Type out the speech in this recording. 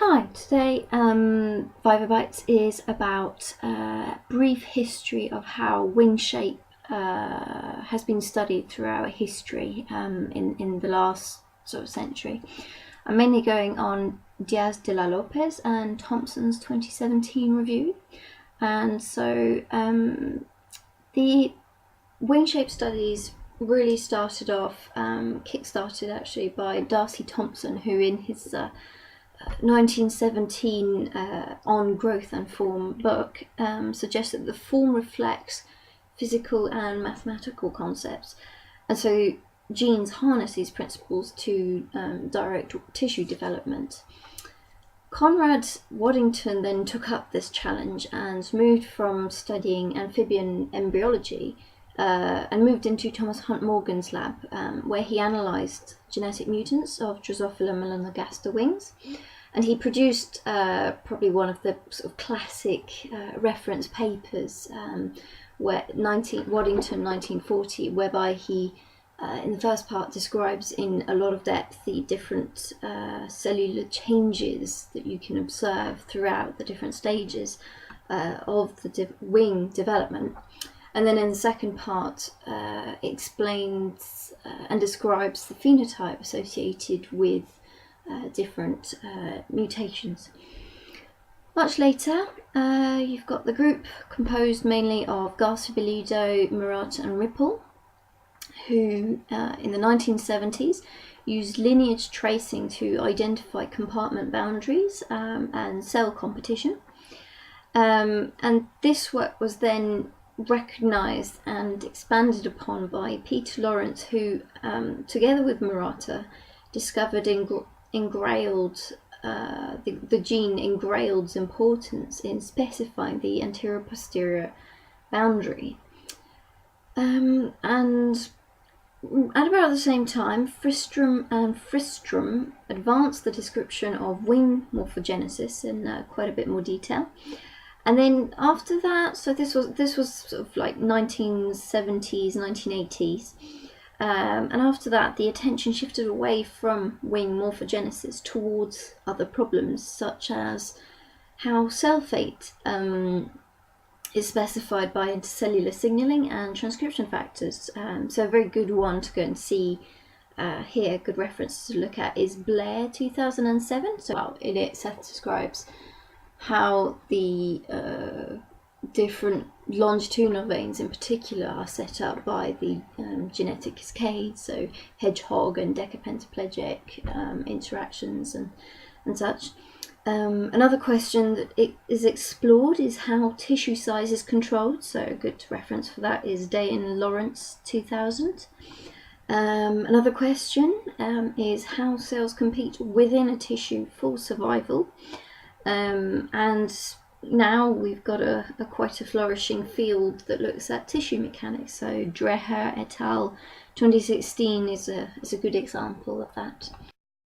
Hi, today Viva Bites is about a brief history of how wing shape has been studied throughout history in the last sort of century. I'm mainly going on Diaz de la Lopez and Thompson's 2017 review. And so the wing shape studies really started off, kick-started actually by Darcy Thompson, who in his 1917 On Growth and Form book suggested that the form reflects physical and mathematical concepts, and so genes harness these principles to direct tissue development. Conrad Waddington then took up this challenge and moved from studying amphibian embryology and moved into Thomas Hunt Morgan's lab, where he analysed genetic mutants of Drosophila melanogaster wings. And he produced probably one of the sort of classic reference papers, Waddington 1940, whereby he, in the first part, describes in a lot of depth the different cellular changes that you can observe throughout the different stages of the wing development. And then in the second part, explains and describes the phenotype associated with different mutations. Much later, you've got the group composed mainly of Garcilaso, Murata and Ripple, who in the 1970s used lineage tracing to identify compartment boundaries and cell competition. And this work was then recognised and expanded upon by Peter Lawrence, who, together with Murata, discovered engrailed the gene engrailed's importance in specifying the anterior-posterior boundary. And at about the same time, Fristrom and Fristrom advanced the description of wing morphogenesis in quite a bit more detail. And then after that, so this was sort of like 1970s, 1980s. And after that, the attention shifted away from wing morphogenesis towards other problems, such as how cell fate is specified by intercellular signaling and transcription factors. So a very good one to go and see here, good reference to look at, is Blair 2007. So in it, Seth describes how the different longitudinal veins in particular are set up by the genetic cascade, so hedgehog and decapentaplegic interactions and such. Another question that is explored is how tissue size is controlled, so a good reference for that is Day and Lawrence 2000. Another question is how cells compete within a tissue for survival, and now we've got quite a flourishing field that looks at tissue mechanics. So Dreher et al. 2016 is a good example of that.